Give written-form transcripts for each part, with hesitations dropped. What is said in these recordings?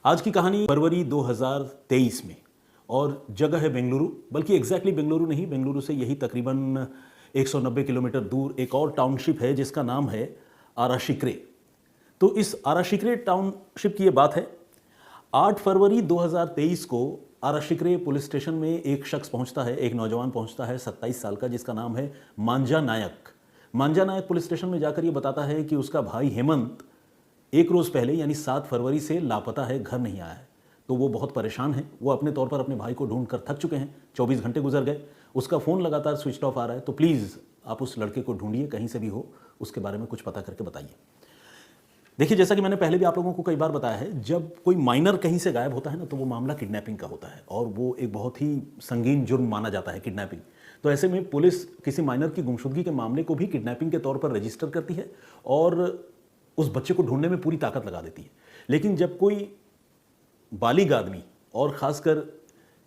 आज की कहानी फरवरी 2023 में और जगह है बेंगलुरु, बल्कि एग्जैक्टली बेंगलुरु नहीं, बेंगलुरु से यही तकरीबन 190 किलोमीटर दूर एक और टाउनशिप है जिसका नाम है आराशिक्रे। तो इस आराशिक्रे टाउनशिप की ये बात है। 8 फरवरी 2023 को आराशिक्रे पुलिस स्टेशन में एक शख्स पहुंचता है, एक नौजवान पहुंचता है 27 साल का, जिसका नाम है मांजा नायक। मांजा नायक पुलिस स्टेशन में जाकर ये बताता है कि उसका भाई हेमंत एक रोज़ पहले यानी 7 फरवरी से लापता है, घर नहीं आया है। तो वो बहुत परेशान है। वो अपने तौर पर अपने भाई को ढूंढ कर थक चुके हैं। 24 घंटे गुजर गए, उसका फ़ोन लगातार स्विच ऑफ आ रहा है। तो प्लीज़ आप उस लड़के को ढूंढिए, कहीं से भी हो, उसके बारे में कुछ पता करके बताइए। देखिए, जैसा कि मैंने पहले भी आप लोगों को कई बार बताया है, जब कोई माइनर कहीं से गायब होता है ना, तो वो मामला किडनैपिंग का होता है और वो एक बहुत ही संगीन जुर्म माना जाता है, किडनैपिंग। तो ऐसे में पुलिस किसी माइनर की गुमशुदगी के मामले को भी किडनैपिंग के तौर पर रजिस्टर करती है और उस बच्चे को ढूंढने में पूरी ताकत लगा देती है। लेकिन जब कोई बालिग आदमी और ख़ासकर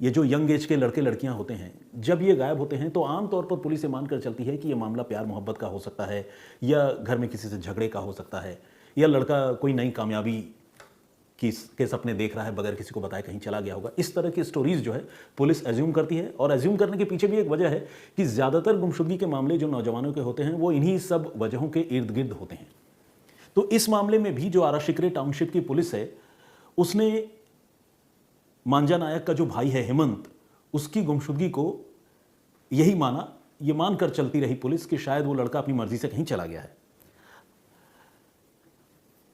ये जो यंग एज के लड़के लड़कियां होते हैं, जब ये गायब होते हैं तो आमतौर पर पुलिस ये मानकर चलती है कि ये मामला प्यार मोहब्बत का हो सकता है, या घर में किसी से झगड़े का हो सकता है, या लड़का कोई नई कामयाबी के सपने देख रहा है, बगैर किसी को बताए कहीं चला गया होगा। इस तरह की स्टोरीज जो है पुलिस एज्यूम करती है। और एज्यूम करने के पीछे भी एक वजह है कि ज़्यादातर गुमशुदगी के मामले जो नौजवानों के होते हैं वो इन्हीं सब वजहों के इर्द गिर्द होते हैं। तो इस मामले में भी जो आराशिक्रे टाउनशिप की पुलिस है, उसने मांजा नायक का जो भाई है हेमंत, उसकी गुमशुदगी को यही माना, ये मानकर चलती रही पुलिस कि शायद वो लड़का अपनी मर्जी से कहीं चला गया है।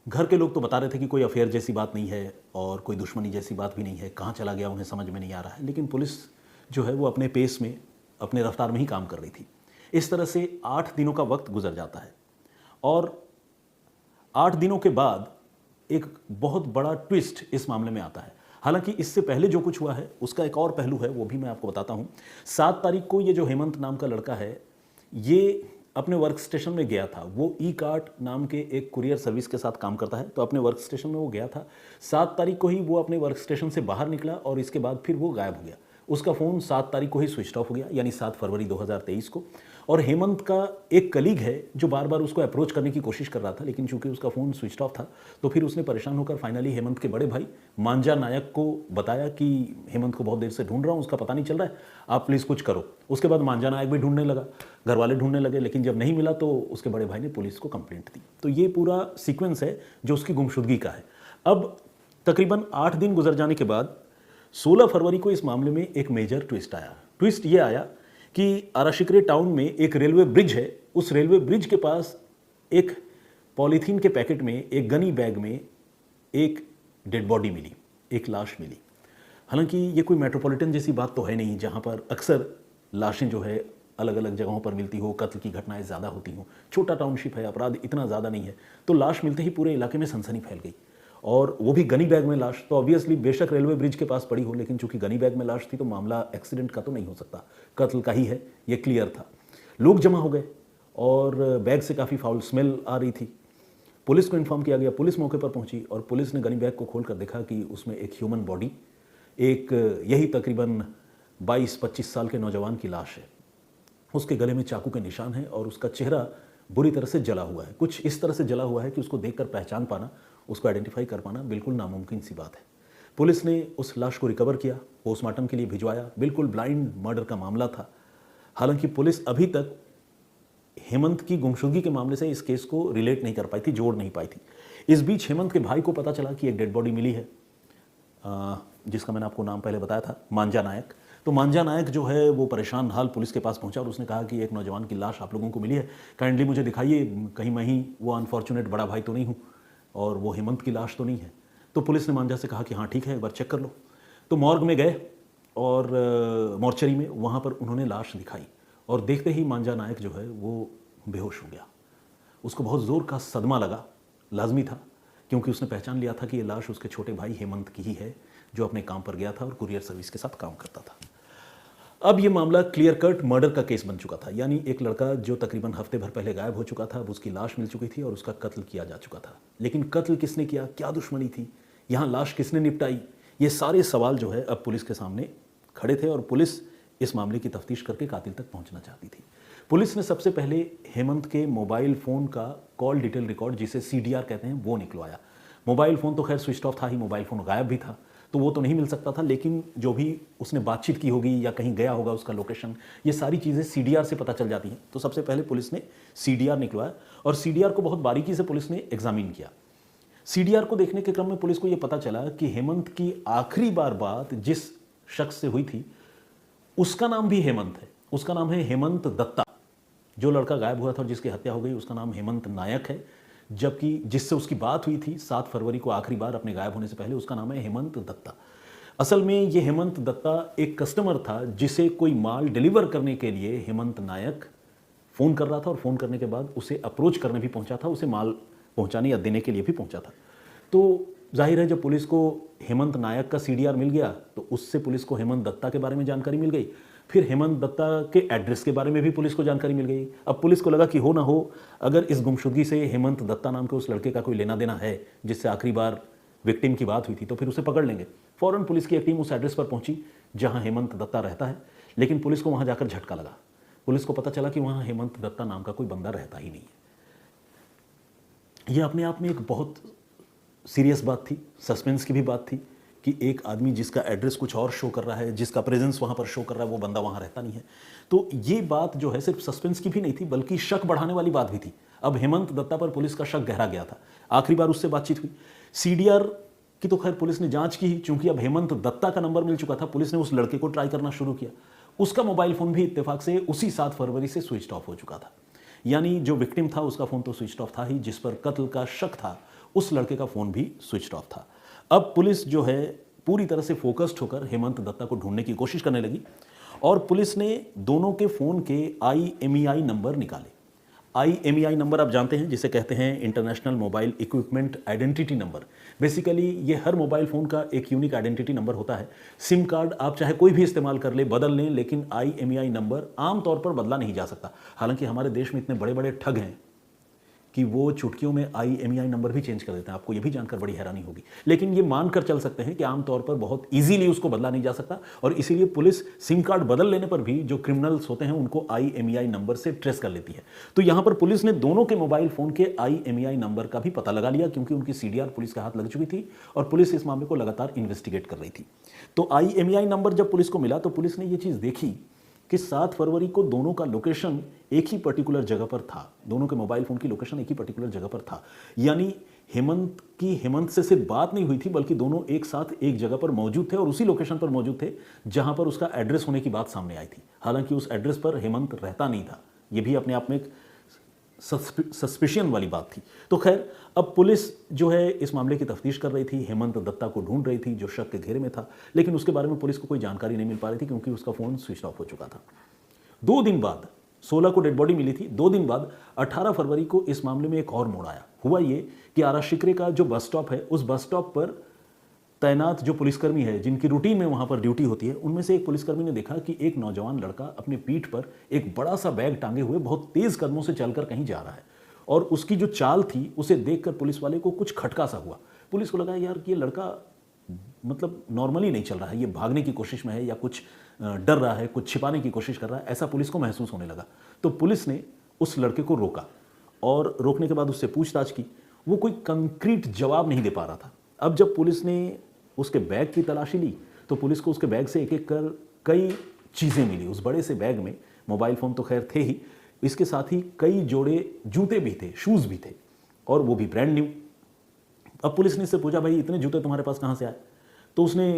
घर के लोग तो बता रहे थे कि कोई अफेयर जैसी बात नहीं है और कोई दुश्मनी जैसी बात भी नहीं है, कहाँ चला गया उन्हें समझ में नहीं आ रहा है। लेकिन पुलिस जो है वो अपने पेस में, अपने रफ्तार में ही काम कर रही थी। इस तरह से 8 दिनों का वक्त गुजर जाता है और 8 दिनों के बाद एक बहुत बड़ा ट्विस्ट इस मामले में आता है। हालांकि इससे पहले जो कुछ हुआ है उसका एक और पहलू है, वो भी मैं आपको बताता हूं। 7 तारीख को ये जो हेमंत नाम का लड़का है, ये अपने वर्क स्टेशन में गया था। वो ई कार्ट नाम के एक कुरियर सर्विस के साथ काम करता है, तो अपने वर्क स्टेशन में वो गया था। 7 तारीख को ही वो अपने वर्क स्टेशन से बाहर निकला और इसके बाद फिर वो गायब हो गया। उसका फ़ोन 7 तारीख को ही स्विच ऑफ हो गया, यानी 7 फरवरी 2023 को। और हेमंत का एक कलीग है जो बार बार उसको अप्रोच करने की कोशिश कर रहा था, लेकिन चूंकि उसका फ़ोन स्विच ऑफ था तो फिर उसने परेशान होकर फाइनली हेमंत के बड़े भाई मांजा नायक को बताया कि हेमंत को बहुत देर से ढूंढ रहा हूँ, उसका पता नहीं चल रहा है, आप प्लीज़ कुछ करो। उसके बाद मांजा नायक भी ढूंढने लगा, घर वाले ढूंढने लगे, लेकिन जब नहीं मिला तो उसके बड़े भाई ने पुलिस को कंप्लेंट दी। तो ये पूरा सीक्वेंस है जो उसकी गुमशुदगी का है। अब तकरीबन 8 दिन गुजर जाने के बाद 16 फरवरी को इस मामले में एक मेजर ट्विस्ट आया। ट्विस्ट ये आया कि आराशिक्रे टाउन में एक रेलवे ब्रिज है। उस रेलवे ब्रिज के पास एक पॉलीथीन के पैकेट में, एक गनी बैग में एक डेड बॉडी मिली, एक लाश मिली। हालांकि ये कोई मेट्रोपॉलिटन जैसी बात तो है नहीं जहां पर अक्सर लाशें जो है अलग अलग जगहों पर मिलती हो, कत्ल की घटनाएं ज़्यादा होती हों। छोटा टाउनशिप है, अपराध इतना ज़्यादा नहीं है। तो लाश मिलते ही पूरे इलाके में सनसनी फैल गई, और वो भी गनी बैग में लाश। तो ऑब्वियसली बेशक रेलवे ब्रिज के पास पड़ी हो, लेकिन चूंकि गनी बैग में लाश थी तो मामला एक्सीडेंट का तो नहीं हो सकता, कत्ल का ही है, ये क्लियर था। लोग जमा हो गए और बैग से काफ़ी फाउल स्मेल आ रही थी। पुलिस को इन्फॉर्म किया गया, पुलिस मौके पर पहुंची और पुलिस ने गनी बैग को खोल कर देखा कि उसमें एक ह्यूमन बॉडी, एक यही तकरीबन 22-25 साल के नौजवान की लाश है। उसके गले में चाकू के निशान हैं और उसका चेहरा बुरी तरह से जला हुआ है। कुछ इस तरह से जला हुआ है कि उसको देखकर पहचान पाना, उसको आइडेंटिफाई कर पाना बिल्कुल नामुमकिन सी बात है। पुलिस ने उस लाश को रिकवर किया, पोस्टमार्टम के लिए भिजवाया। बिल्कुल ब्लाइंड मर्डर का मामला था। हालांकि पुलिस अभी तक हेमंत की गुमशुदगी के मामले से इस केस को रिलेट नहीं कर पाई थी, जोड़ नहीं पाई थी। इस बीच हेमंत के भाई को पता चला कि एक डेड बॉडी मिली है, जिसका मैंने आपको नाम पहले बताया था, मांजा नायक। तो मांजा नायक जो है वो परेशान हाल पुलिस के पास पहुंचा और उसने कहा कि एक नौजवान की लाश आप लोगों को मिली है, काइंडली मुझे दिखाइए, कहीं मैं ही वो अनफॉर्चुनेट बड़ा भाई तो नहीं हूँ और वो हेमंत की लाश तो नहीं है। तो पुलिस ने मांजा से कहा कि हाँ ठीक है, एक बार चेक कर लो। तो मॉर्ग में गए और मॉर्चरी में वहाँ पर उन्होंने लाश दिखाई और देखते ही मांजा नायक जो है वो बेहोश हो गया। उसको बहुत ज़ोर का सदमा लगा, लाजमी था, क्योंकि उसने पहचान लिया था कि ये लाश उसके छोटे भाई हेमंत की ही है, जो अपने काम पर गया था और कुरियर सर्विस के साथ काम करता था। अब ये मामला क्लियर कट मर्डर का केस बन चुका था, यानी एक लड़का जो तकरीबन हफ्ते भर पहले गायब हो चुका था, अब उसकी लाश मिल चुकी थी और उसका कत्ल किया जा चुका था। लेकिन कत्ल किसने किया, क्या दुश्मनी थी, यहाँ लाश किसने निपटाई, ये सारे सवाल जो है अब पुलिस के सामने खड़े थे और पुलिस इस मामले की तफ्तीश करके कातिल तक पहुंचना चाहती थी। पुलिस ने सबसे पहले हेमंत के मोबाइल फ़ोन का कॉल डिटेल रिकॉर्ड, जिसे CDR कहते हैं, वो निकलवाया। मोबाइल फ़ोन तो खैर स्विच ऑफ था ही, मोबाइल फ़ोन गायब भी था, तो वो तो नहीं मिल सकता था, लेकिन जो भी उसने बातचीत की होगी या कहीं गया होगा उसका लोकेशन, ये सारी चीज़ें सीडीआर से पता चल जाती हैं। तो सबसे पहले पुलिस ने सीडीआर निकलवाया और सीडीआर को बहुत बारीकी से पुलिस ने एग्जामिन किया। सीडीआर को देखने के क्रम में पुलिस को यह पता चला कि हेमंत की आखिरी बार बात जिस शख्स से हुई थी उसका नाम भी हेमंत है, उसका नाम है हेमंत दत्ता। जो लड़का गायब हुआ था और जिसकी हत्या हो गई उसका नाम हेमंत नायक है, जबकि जिससे उसकी बात हुई थी 7 फरवरी को आखिरी बार अपने गायब होने से पहले, उसका नाम है हेमंत दत्ता। असल में ये हेमंत दत्ता एक कस्टमर था जिसे कोई माल डिलीवर करने के लिए हेमंत नायक फ़ोन कर रहा था और फ़ोन करने के बाद उसे अप्रोच करने भी पहुंचा था, उसे माल पहुंचाने या देने के लिए भी पहुंचा था। तो जाहिर है जब पुलिस को हेमंत नायक का सीडीआर मिल गया तो उससे पुलिस को हेमंत दत्ता के बारे में जानकारी मिल गई, फिर हेमंत दत्ता के एड्रेस के बारे में भी पुलिस को जानकारी मिल गई। अब पुलिस को लगा कि हो ना हो अगर इस गुमशुदगी से हेमंत दत्ता नाम के उस लड़के का कोई लेना देना है जिससे आखिरी बार विक्टिम की बात हुई थी, तो फिर उसे पकड़ लेंगे। फौरन पुलिस की एक टीम उस एड्रेस पर पहुंची जहां हेमंत दत्ता रहता है, लेकिन पुलिस को वहां जाकर झटका लगा। पुलिस को पता चला कि वहां हेमंत दत्ता नाम का कोई बंदा रहता ही नहीं है। यह अपने आप में एक बहुत सीरियस बात थी, सस्पेंस की भी बात थी कि एक आदमी जिसका एड्रेस कुछ और शो कर रहा है, जिसका प्रेजेंस वहाँ पर शो कर रहा है, वो बंदा वहाँ रहता नहीं है। तो ये बात जो है सिर्फ सस्पेंस की भी नहीं थी बल्कि शक बढ़ाने वाली बात भी थी। अब हेमंत दत्ता पर पुलिस का शक गहरा गया था। आखिरी बार उससे बातचीत हुई, सीडीआर की तो खैर पुलिस ने जांच की ही, चूंकि अब हेमंत दत्ता का नंबर मिल चुका था, पुलिस ने उस लड़के को ट्राई करना शुरू किया। उसका मोबाइल फ़ोन भी इत्तेफाक से उसी 7 फरवरी से स्विच ऑफ हो चुका था। यानी जो विक्टिम था उसका फ़ोन तो स्विच ऑफ था ही, जिस पर कत्ल का शक था उस लड़के का फ़ोन भी स्विच ऑफ था। अब पुलिस जो है पूरी तरह से फोकस्ड होकर हेमंत दत्ता को ढूंढने की कोशिश करने लगी और पुलिस ने दोनों के फ़ोन के IMEI नंबर निकाले। IMEI नंबर आप जानते हैं जिसे कहते हैं international mobile equipment identity number. Basically ये हर मोबाइल फ़ोन का एक यूनिक आइडेंटिटी नंबर होता है। सिम कार्ड आप चाहे कोई भी इस्तेमाल कर ले, बदल लें, लेकिन IMEI नंबर आमतौर पर बदला नहीं जा सकता। हालांकि हमारे देश में इतने बड़े बड़े ठग हैं कि वो चुटकियों में IMEI नंबर भी चेंज कर देते हैं। आपको ये भी जानकर बड़ी हैरानी होगी, लेकिन ये मानकर चल सकते हैं कि आमतौर पर बहुत इजीली उसको बदला नहीं जा सकता और इसीलिए पुलिस सिम कार्ड बदल लेने पर भी जो क्रिमिनल्स होते हैं उनको IMEI नंबर से ट्रेस कर लेती है। तो यहां पर पुलिस ने दोनों के मोबाइल फोन के IMEI नंबर का भी पता लगा लिया, क्योंकि उनकी सीडीआर पुलिस के हाथ लग चुकी थी और पुलिस इस मामले को लगातार इन्वेस्टिगेट कर रही थी। तो IMEI नंबर जब पुलिस को मिला तो पुलिस ने यह चीज देखी कि 7 फरवरी को दोनों का लोकेशन एक ही पर्टिकुलर जगह पर था। दोनों के मोबाइल फोन की लोकेशन एक ही पर्टिकुलर जगह पर था। यानी हेमंत से सिर्फ बात नहीं हुई थी बल्कि दोनों एक साथ एक जगह पर मौजूद थे और उसी लोकेशन पर मौजूद थे जहां पर उसका एड्रेस होने की बात सामने आई थी। हालांकि उस एड्रेस पर हेमंत रहता नहीं था। यह भी अपने आप में एक सस्पिशियन वाली बात थी। तो खैर अब पुलिस जो है इस मामले की तफ्तीश कर रही थी, हेमंत दत्ता को ढूंढ रही थी जो शक के घेरे में था, लेकिन उसके बारे में पुलिस को कोई जानकारी नहीं मिल पा रही थी क्योंकि उसका फ़ोन स्विच ऑफ हो चुका था। 2 दिन बाद 16 को डेड बॉडी मिली थी। 2 दिन बाद 18 फरवरी को इस मामले में एक और मोड़ आया। हुआ ये कि आरा शिकरे का जो बस स्टॉप है, उस बस स्टॉप पर तैनात जो पुलिसकर्मी है जिनकी रूटीन में वहां पर ड्यूटी होती है, उनमें से एक पुलिसकर्मी ने देखा कि एक नौजवान लड़का अपने पीठ पर एक बड़ा सा बैग टांगे हुए बहुत तेज कदमों से चलकर कहीं जा रहा है और उसकी जो चाल थी उसे देखकर पुलिस वाले को कुछ खटका सा हुआ। पुलिस को लगा यार कि ये लड़का मतलब नॉर्मली नहीं चल रहा है, ये भागने की कोशिश में है या कुछ डर रहा है, कुछ छिपाने की कोशिश कर रहा है, ऐसा पुलिस को महसूस होने लगा। तो पुलिस ने उस लड़के को रोका और रोकने के बाद उससे पूछताछ की। वो कोई कंक्रीट जवाब नहीं दे पा रहा था। अब जब पुलिस ने उसके बैग की तलाशी ली तो पुलिस को उसके बैग से एक एक कर कई चीज़ें मिली। उस बड़े से बैग में मोबाइल फ़ोन तो खैर थे ही, इसके साथ ही कई जोड़े जूते भी थे, शूज़ भी थे और वो भी ब्रांड न्यू। अब पुलिस ने इससे पूछा भाई इतने जूते तुम्हारे पास कहाँ से आए? तो उसने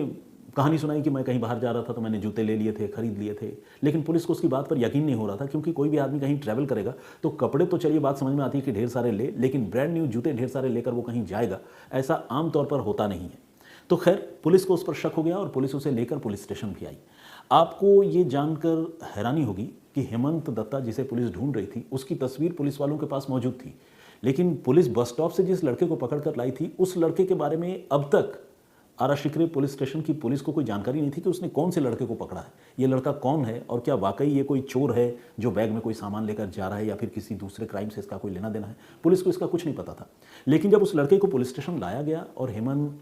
कहानी सुनाई कि मैं कहीं बाहर जा रहा था तो मैंने जूते ले लिए थे, खरीद लिए थे। लेकिन पुलिस को उसकी बात पर यकीन नहीं हो रहा था, क्योंकि कोई भी आदमी कहीं ट्रैवल करेगा तो कपड़े तो चलिए बात समझ में आती है कि ढेर सारे ले, लेकिन ब्रांड न्यू जूते ढेर सारे लेकर वो कहीं जाएगा ऐसा आमतौर पर होता नहीं है। तो खैर पुलिस को उस पर शक हो गया और पुलिस उसे लेकर पुलिस स्टेशन भी आई। आपको ये जानकर हैरानी होगी कि हेमंत दत्ता जिसे पुलिस ढूंढ रही थी उसकी तस्वीर पुलिस वालों के पास मौजूद थी, लेकिन पुलिस बस स्टॉप से जिस लड़के को पकड़ कर लाई थी उस लड़के के बारे में अब तक आरा शिकरे पुलिस स्टेशन की पुलिस को कोई जानकारी नहीं थी कि उसने कौन से लड़के को पकड़ा है, ये लड़का कौन है और क्या वाकई ये कोई चोर है जो बैग में कोई सामान लेकर जा रहा है या फिर किसी दूसरे क्राइम से इसका कोई लेना देना है। पुलिस को इसका कुछ नहीं पता था। लेकिन जब उस लड़के को पुलिस स्टेशन लाया गया और हेमंत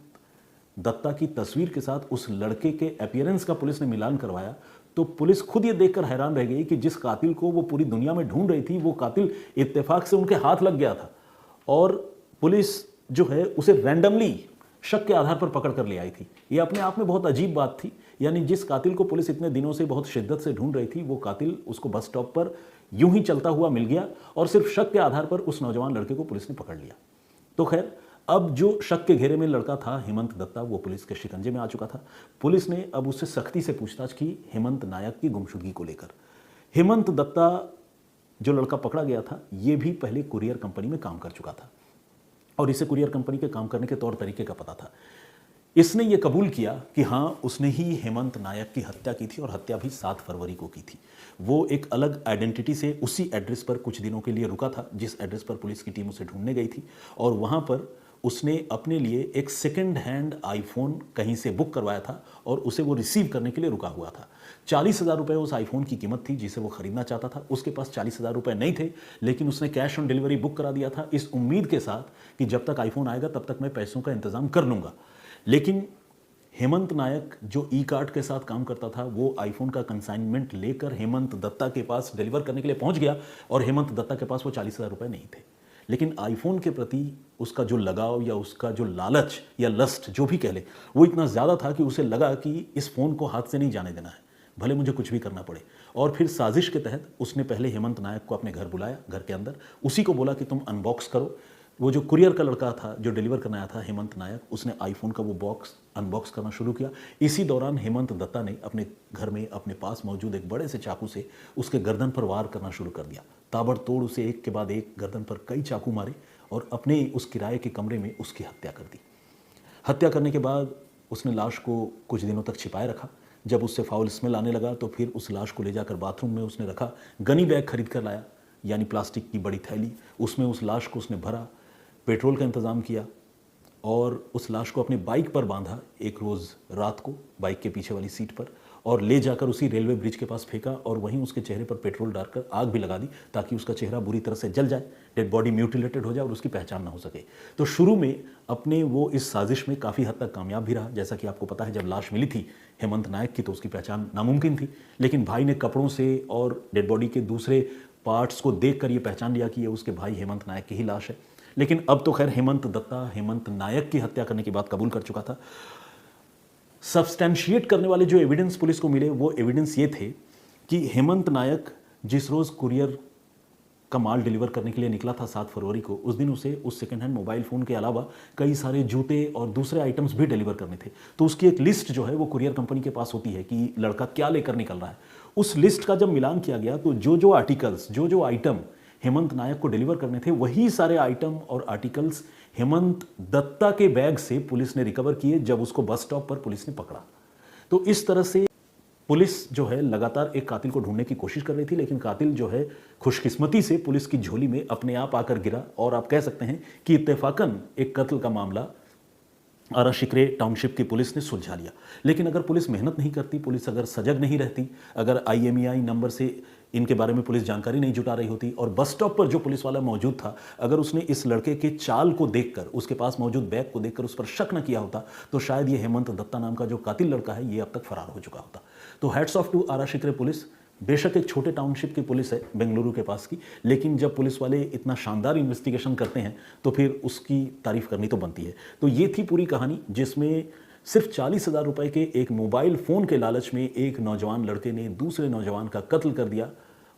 दत्ता की तस्वीर के साथ उस लड़के के अपीयरेंस का पुलिस ने मिलान करवाया तो पुलिस खुद ये देखकर हैरान रह गई कि जिस कातिल को वो पूरी दुनिया में ढूंढ रही थी वो कातिल इत्तेफाक से उनके हाथ लग गया था। और पुलिस जो है उसे रैंडमली शक के आधार पर पकड़ कर ले आई थी। ये अपने आप में बहुत अजीब बात थी। यानी जिस कातिल को पुलिस इतने दिनों से बहुत शिद्दत से ढूंढ रही थी, वो कातिल उसको बस स्टॉप पर यूं ही चलता हुआ मिल गया और सिर्फ शक के आधार पर उस नौजवान लड़के को पुलिस ने पकड़ लिया। तो खैर, अब जो शक के घेरे में लड़का था हेमंत दत्ता, वो पुलिस के शिकंजे में आ चुका था। पुलिस ने अब उससे सख्ती से पूछताछ की हेमंत नायक की गुमशुदगी को लेकर। हेमंत दत्ता जो लड़का पकड़ा गया था, ये भी पहले कुरियर कंपनी में काम कर चुका था और इसे कुरियर कंपनी के काम करने के तौर तरीके का पता था। इसने ये कबूल किया कि हाँ, उसने ही हेमंत नायक की हत्या की थी और हत्या भी 7 फरवरी को की थी। वो एक अलग आइडेंटिटी से उसी एड्रेस पर कुछ दिनों के लिए रुका था जिस एड्रेस पर पुलिस की टीम उसे ढूंढने गई थी, और वहाँ पर उसने अपने लिए एक सेकेंड हैंड आईफोन कहीं से बुक करवाया था और उसे वो रिसीव करने के लिए रुका हुआ था। 40,000 रुपये उस आईफोन की कीमत थी जिसे वो खरीदना चाहता था। उसके पास 40,000 रुपये नहीं थे, लेकिन उसने कैश ऑन डिलीवरी बुक करा दिया था इस उम्मीद के साथ कि जब तक आईफोन आएगा तब तक मैं पैसों का इंतजाम कर लूँगा। लेकिन हेमंत नायक जो ई कार्ड के साथ काम करता था, वो आईफोन का कंसाइनमेंट लेकर हेमंत दत्ता के पास डिलीवर करने के लिए पहुंच गया और हेमंत दत्ता के पास वो 40,000 रुपये नहीं थे। लेकिन आईफोन के प्रति उसका जो लगाव या उसका जो लालच या लस्ट जो भी कह ले, वो इतना ज़्यादा था कि उसे लगा कि इस फ़ोन को हाथ से नहीं जाने देना है, भले मुझे कुछ भी करना पड़े। और फिर साजिश के तहत उसने पहले हेमंत नायक को अपने घर बुलाया, घर के अंदर उसी को बोला कि तुम अनबॉक्स करो। वो जो कुरियर का लड़का था जो डिलीवर करने आया था हेमंत नायक, उसने आईफोन का वो बॉक्स अनबॉक्स करना शुरू किया। इसी दौरान हेमंत दत्ता ने अपने घर में अपने पास मौजूद एक बड़े से चाकू से उसके गर्दन पर वार करना शुरू कर दिया। ताबड़तोड़ उसे एक के बाद एक गर्दन पर कई चाकू मारे और अपने उस किराए के कमरे में उसकी हत्या कर दी। हत्या करने के बाद उसने लाश को कुछ दिनों तक छिपाए रखा। जब उससे फाउल स्मेल आने लगा तो फिर उस लाश को ले जाकर बाथरूम में उसने रखा। गनी बैग खरीद कर लाया, यानी प्लास्टिक की बड़ी थैली, उसमें उस लाश को उसने भरा, पेट्रोल का इंतज़ाम किया और उस लाश को अपनी बाइक पर बांधा एक रोज़ रात को बाइक के पीछे वाली सीट पर, और ले जाकर उसी रेलवे ब्रिज के पास फेंका और वहीं उसके चेहरे पर पेट्रोल डालकर आग भी लगा दी ताकि उसका चेहरा बुरी तरह से जल जाए, डेड बॉडी म्यूटिलेटेड हो जाए और उसकी पहचान ना हो सके। तो शुरू में अपने वो इस साजिश में काफ़ी हद तक कामयाब भी रहा। जैसा कि आपको पता है, जब लाश मिली थी हेमंत नायक की तो उसकी पहचान नामुमकिन थी, लेकिन भाई ने कपड़ों से और डेड बॉडी के दूसरे पार्ट्स को देख कर ये पहचान लिया कि ये उसके भाई हेमंत नायक की ही लाश है। लेकिन अब तो खैर हेमंत दत्ता हेमंत नायक की हत्या करने की बात कबूल कर चुका था। सब्सटेंशिएट करने वाले जो एविडेंस पुलिस को मिले, वो एविडेंस ये थे कि हेमंत नायक जिस रोज़ कुरियर का माल डिलीवर करने के लिए निकला था 7 फरवरी को, उस दिन उसे उस सेकेंड हैंड मोबाइल फ़ोन के अलावा कई सारे जूते और दूसरे आइटम्स भी डिलीवर करने थे। तो उसकी एक लिस्ट जो है वो कुरियर कंपनी के पास होती है कि लड़का क्या लेकर निकल रहा है। उस लिस्ट का जब मिलान किया गया तो जो आर्टिकल्स, जो आइटम हेमंत नायक को डिलीवर करने थे, वही सारे आइटम और आर्टिकल्स हेमंत दत्ता के बैग से पुलिस ने रिकवर किए जब उसको बस स्टॉप पर पुलिस ने पकड़ा। तो इस तरह से पुलिस जो है लगातार एक कातिल को ढूंढने की कोशिश कर रही थी, लेकिन कातिल जो है खुशकिस्मती से पुलिस की झोली में अपने आप आकर गिरा और आप कह सकते हैं कि इत्तेफाकन एक कत्ल का मामला आराशिकरे टाउनशिप की पुलिस ने सुलझा लिया। लेकिन अगर पुलिस मेहनत नहीं करती, पुलिस अगर सजग नहीं रहती, अगर IMEI नंबर से इनके बारे में पुलिस जानकारी नहीं जुटा रही होती और बस स्टॉप पर जो पुलिस वाला मौजूद था, अगर उसने इस लड़के के चाल को देखकर, उसके पास मौजूद बैग को देखकर उस पर शक न किया होता, तो शायद ये हेमंत दत्ता नाम का जो कातिल लड़का है ये अब तक फरार हो चुका होता। तो हैट्स ऑफ टू आराशिकरे पुलिस। बेशक एक छोटे टाउनशिप की पुलिस है बेंगलुरु के पास की, लेकिन जब पुलिस वाले इतना शानदार इन्वेस्टिगेशन करते हैं तो फिर उसकी तारीफ करनी तो बनती है। तो ये थी पूरी कहानी, जिसमें सिर्फ 40,000 रुपये के एक मोबाइल फ़ोन के लालच में एक नौजवान लड़के ने दूसरे नौजवान का कत्ल कर दिया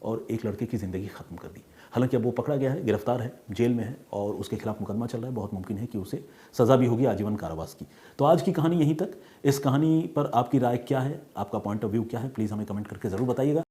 और एक लड़के की ज़िंदगी ख़त्म कर दी। हालांकि अब वो पकड़ा गया है, गिरफ्तार है, जेल में है और उसके खिलाफ मुकदमा चल रहा है। बहुत मुमकिन है कि उसे सज़ा भी होगी आजीवन कारावास की। तो आज की कहानी यहीं तक। इस कहानी पर आपकी राय क्या है, आपका पॉइंट ऑफ व्यू क्या है, प्लीज़ हमें कमेंट करके ज़रूर बताइएगा।